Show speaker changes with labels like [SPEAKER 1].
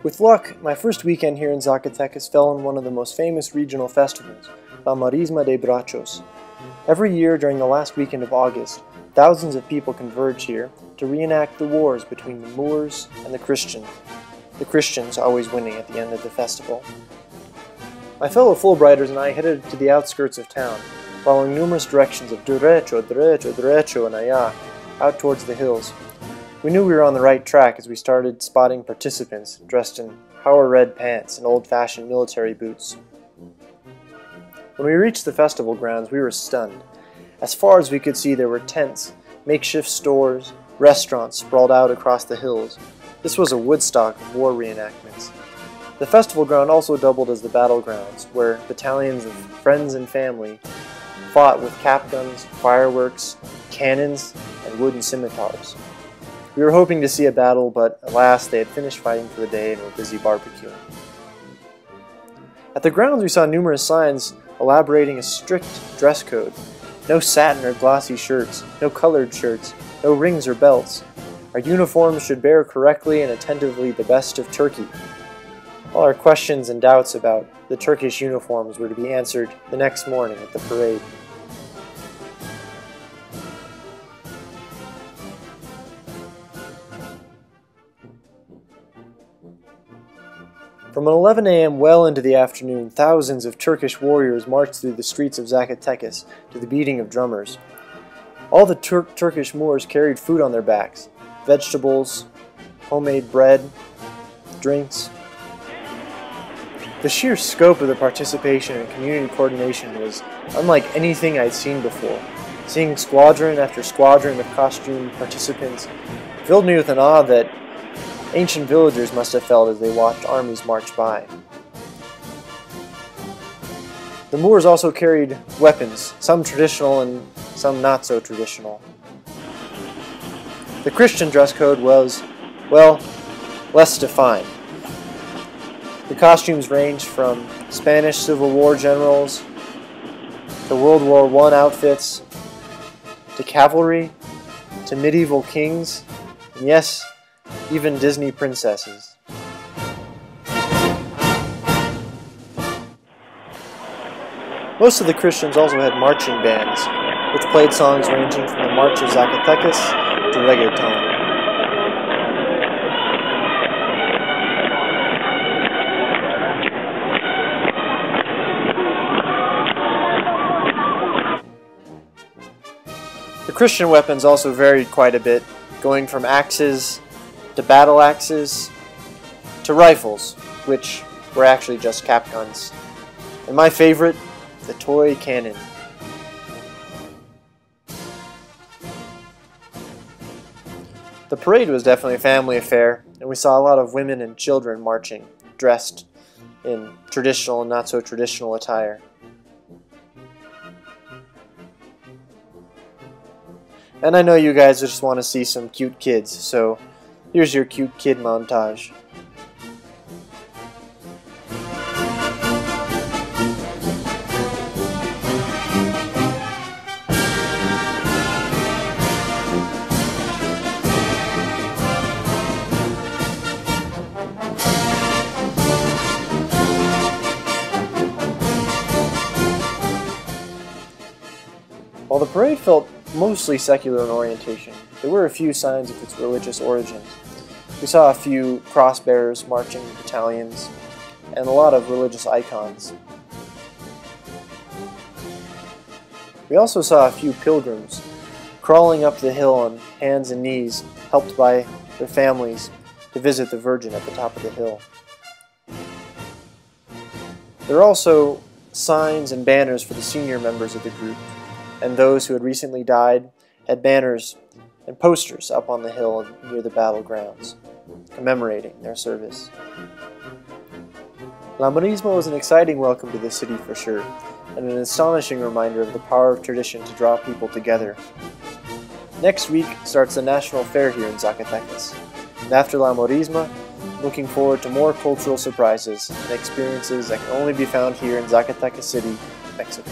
[SPEAKER 1] With luck, my first weekend here in Zacatecas fell on one of the most famous regional festivals, La Morisma de Brachos. Every year during the last weekend of August, thousands of people converge here to reenact the wars between the Moors and the Christians always winning at the end of the festival. My fellow Fulbrighters and I headed to the outskirts of town, following numerous directions of derecho, derecho, derecho, and allá, out towards the hills. We knew we were on the right track as we started spotting participants dressed in power red pants and old-fashioned military boots. When we reached the festival grounds, we were stunned. As far as we could see, there were tents, makeshift stores, restaurants sprawled out across the hills. This was a Woodstock of war reenactments. The festival ground also doubled as the battlegrounds, where battalions of friends and family fought with cap guns, fireworks, cannons, and wooden scimitars. We were hoping to see a battle, but alas, they had finished fighting for the day and were busy barbecuing. At the grounds we saw numerous signs elaborating a strict dress code. No satin or glossy shirts, no colored shirts, no rings or belts. Our uniforms should bear correctly and attentively the best of Turkey. All our questions and doubts about the Turkish uniforms were to be answered the next morning at the parade. From 11 a.m. well into the afternoon, thousands of Turkish warriors marched through the streets of Zacatecas to the beating of drummers. All the Turkish Moors carried food on their backs, vegetables, homemade bread, drinks. The sheer scope of the participation and community coordination was unlike anything I'd seen before. Seeing squadron after squadron of costumed participants filled me with an awe that ancient villagers must have felt as they watched armies march by. The Moors also carried weapons, some traditional and some not so traditional. The Christian dress code was, well, less defined. The costumes ranged from Spanish Civil War generals to World War I outfits to cavalry to medieval kings, and yes, even Disney princesses. Most of the Christians also had marching bands, which played songs ranging from the March of Zacatecas to reggaeton. The Christian weapons also varied quite a bit, going from axes to battle axes to rifles, which were actually just cap guns. And my favorite, the toy cannon. The parade was definitely a family affair, and we saw a lot of women and children marching, dressed in traditional and not so traditional attire. And I know you guys just want to see some cute kids, so here's your cute kid montage. While the parade felt mostly secular in orientation, there were a few signs of its religious origins. We saw a few cross-bearers marching battalions, and a lot of religious icons. We also saw a few pilgrims crawling up the hill on hands and knees, helped by their families to visit the Virgin at the top of the hill. There are also signs and banners for the senior members of the group, and those who had recently died had banners and posters up on the hill near the battlegrounds, commemorating their service. La Morisma was an exciting welcome to the city for sure, and an astonishing reminder of the power of tradition to draw people together. Next week starts the National Fair here in Zacatecas, and after La Morisma, looking forward to more cultural surprises and experiences that can only be found here in Zacatecas City, Mexico.